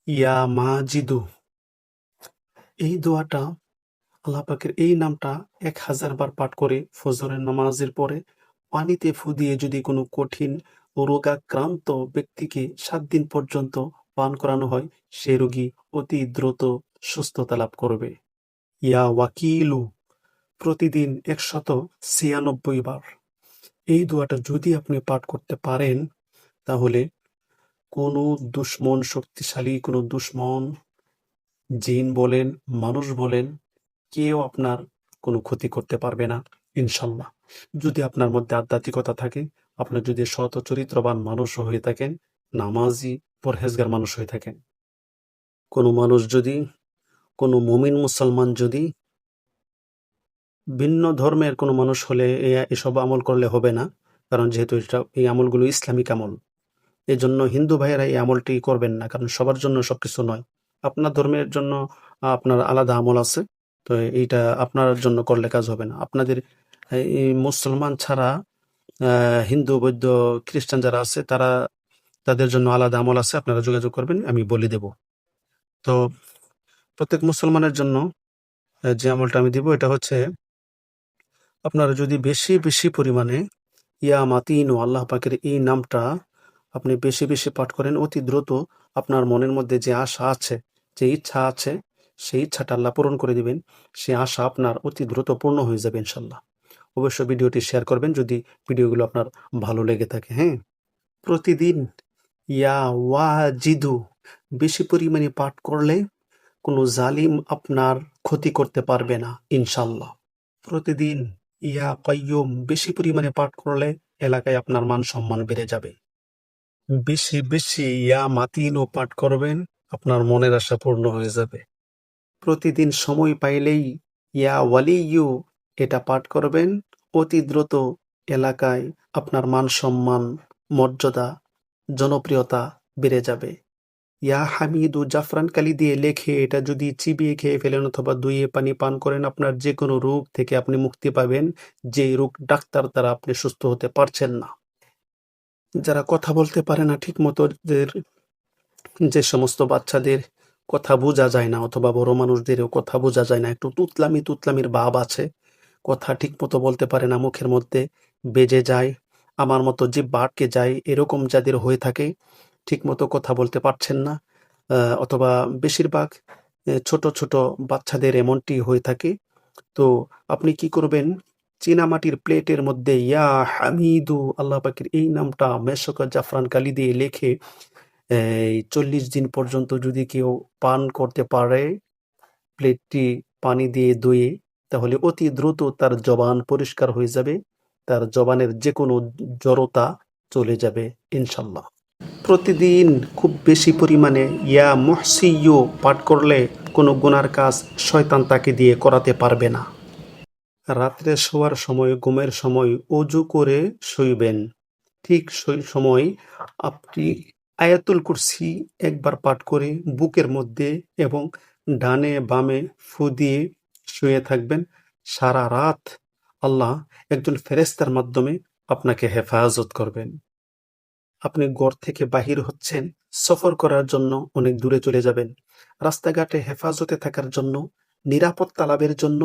ইয়া মাজিদু, এই দোয়াটা আল্লাহ পাকের এই নামটা ১,০০০ বার পাঠ করে ফজরের নামাজের পরে পানিতে ফু দিয়ে যদি কোনো কঠিন রোগাক্রান্ত ব্যক্তিকে ৭ দিন পর্যন্ত পান করানো হয়, সে রোগী অতি দ্রুত সুস্থতা লাভ করবে। ইয়া ওয়াকিলু, প্রতিদিন ১৯৬ বার এই দোয়াটা যদি আপনি পাঠ করতে পারেন, তাহলে কোনো দুশমন, শক্তিশালী কোনো দুশমন, জিন বলেন, মানুষ বলেন, কেউ আপনার কোনো ক্ষতি করতে পারবে না ইনশাল্লাহ। যদি আপনার মধ্যে আধ্যাত্মিকতা থাকে, আপনার যদি সৎ ও চরিত্রবান মানুষ হয়ে থাকেন, নামাজি পরহেজগার মানুষ হয়ে থাকেন, কোনো মানুষ যদি, কোনো মুমিন মুসলমান যদি, ভিন্ন ধর্মের কোনো মানুষ হলে এসব আমল করলে হবে না, কারণ যেহেতু এই আমলগুলো ইসলামিক আমল। এজন্য হিন্দু ভাইয়েরা এই আমলটি করবেন না, কারণ সবার জন্য সবকিছু নয়। আপনার ধর্মের জন্য আপনার আলাদা আমল আছে, তো এইটা আপনার জন্য করলে কাজ হবে না। আপনাদের এই মুসলমান ছাড়া হিন্দু, বৌদ্ধ, খ্রিস্টান যারা আছে তাদের জন্য আলাদা আমল আছে, আপনারা যোগাযোগ করবেন, আমি বলে দেব। তো প্রত্যেক মুসলমানের জন্য যে আমলটা আমি দিব, এটা হচ্ছে আপনারা যদি বেশি বেশি পরিমাণে ইয়া মাতিন ও আল্লাহ পাকের এই নামটা আপনি বেশি বেশি পাঠ করেন, অতি দ্রুত আপনার মনের মধ্যে যে আশা আছে, যে ইচ্ছা আছে, সেই ইচ্ছাটা আল্লাহ পূরণ করে দিবেন। সেই আশা আপনার অতি দ্রুত পূর্ণ হয়ে যাবে ইনশাল্লাহ। অবশ্যই ভিডিওটি শেয়ার করবেন যদি ভিডিওগুলো আপনার ভালো লেগে থাকে। হ্যাঁ, প্রতিদিন ইয়া ওয়াজিদু বেশি পরিমাণে পাঠ করলে কোনো জালিম আপনার ক্ষতি করতে পারবে না ইনশাল্লাহ। প্রতিদিন ইয়া কাইয়ুম বেশি পরিমাণে পাঠ করলে এলাকায় আপনার মান সম্মান বেড়ে যাবে। বেশি বেশি ইয়া মাতিনও পাঠ করবেন, আপনার মনের আশা পূর্ণ হয়ে যাবে। প্রতিদিন সময় পাইলেই ইয়া ওয়ালিয়ু এটা পাঠ করবেন, অতি দ্রুত এলাকায় আপনার মান সম্মান, মর্যাদা, জনপ্রিয়তা বেড়ে যাবে। ইয়া হামিদু জাফরান কালি দিয়ে লেখে এটা যদি চিবিয়ে খেয়ে ফেলেন অথবা দুইয়ে পানি পান করেন, আপনার যে কোনো রোগ থেকে আপনি মুক্তি পাবেন, যে রোগ ডাক্তার দ্বারা আপনি সুস্থ হতে পারছেন না। যারা কথা বলতে পারে না ঠিক মতো, যে সমস্ত বাচ্চাদের কথা বোঝা যায় না অথবা বড় মানুষদেরও কথা বোঝা যায় না, একটু তুতলামির ভাব আছে, কথা ঠিক মতো বলতে পারে না, মুখের মধ্যে বেজে যায়, আমার মতো জিহ্বা আটকে যায়, এরকম যাদের হয়ে থাকে, ঠিক মতো কথা বলতে পারছেন না, অথবা বেশিরভাগ ছোট ছোট বাচ্চাদের এমনটি হয়ে থাকে, তো আপনি কি করবেন, চীনামাটির প্লেটের মধ্যে ইয়া হামিদু আল্লাহ পাকের এই নামটা মেশক জাফরান কালি দিয়ে লেখে এই ৪০ দিন পর্যন্ত যদি কেউ পান করতে পারে, প্লেটটি পানি দিয়ে ধুয়ে, তাহলে অতি দ্রুত তার জবান পরিষ্কার হয়ে যাবে, তার জবানের যে কোনো জড়তা চলে যাবে ইনশাল্লাহ। প্রতিদিন খুব বেশি পরিমাণে ইয়া মুহসিয়ু পাঠ করলে কোনো গুনার কাজ শয়তান তাকে দিয়ে করাতে পারবে না। রাত্রে শোয়ার সময়, ঘুমের সময় অজু করে শুইবেন, ঠিক সেই সময় আপনি আয়াতুল কুরসি একবার পাঠ করে বুকের মধ্যে এবং ডানে বামে ফু দিয়ে শুয়ে থাকবেন। সারা রাত আল্লাহ একজন ফেরেশতার মাধ্যমে আপনাকে হেফাজত করবেন। আপনি ঘর থেকে বাহির হচ্ছেন, সফর করার জন্য অনেক দূরে চলে যাবেন, রাস্তাঘাটে হেফাজতে থাকার জন্য, নিরাপত্তা লাভের জন্য,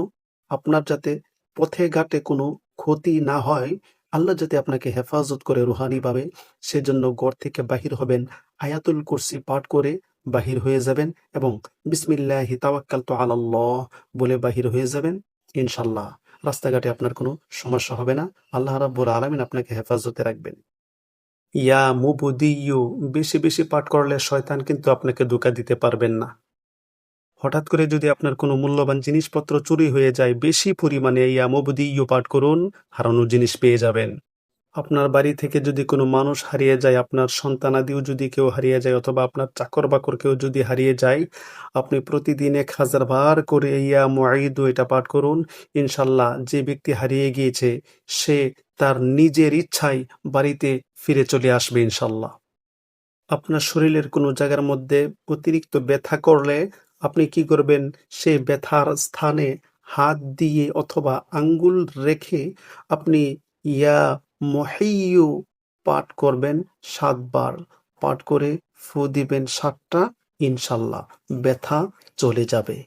আপনার যাতে পথে ঘাটে কোনো ক্ষতি না হয়, আল্লাহ যাতে আপনাকে হেফাজত করে রুহানিভাবে, সেজন্য ঘর থেকে বাহির হবেন, আয়াতুল কুরসি পাঠ করে বাহির হয়ে যাবেন এবং বিসমিল্লাহি তাওয়াক্কালতু আলাল্লাহ বলে বাহির হয়ে যাবেন ইনশাল্লাহ। রাস্তাঘাটে আপনার কোনো সমস্যা হবে না, আল্লাহ রাব্বুল আলামিন আপনাকে হেফাজতে রাখবেন। ইয়া মুবদিয়ু বেশি বেশি পাঠ করলে শয়তান কিন্তু আপনাকে ধোঁকা দিতে পারবেন না। হঠাৎ করে যদি আপনার কোনো মূল্যবান জিনিসপত্র চুরি হয়ে যায়, বেশি পরিমাণে ইয়া মুবদিয়ু পাঠ করুন, হারানোর জিনিস পেয়ে যাবেন। আপনার বাড়ি থেকে যদি কোনো মানুষ হারিয়ে যায়, আপনার সন্তানাদিও যদি কেউ হারিয়ে যায় অথবা আপনার চাকর বাকর কেউ যদি হারিয়ে যায়, আপনি প্রতিদিন ১,০০০ বার করে ইয়া মুঈদু এটা পাঠ করুন। ইনশাল্লাহ যে ব্যক্তি হারিয়ে গিয়েছে সে তার নিজের ইচ্ছায় বাড়িতে ফিরে চলে আসবে ইনশাল্লাহ। আপনার শরীরের কোনো জায়গার মধ্যে অতিরিক্ত ব্যথা করলে আপনি কি করবেন, সেই ব্যথার স্থানে হাত দিয়ে অথবা আঙ্গুল রেখে আপনি ইয়া মহিয়ু পাঠ করবেন ৭ বার, পাঠ করে ফু দিবেন ৭টা, ইনশাল্লাহ ব্যথা চলে যাবে।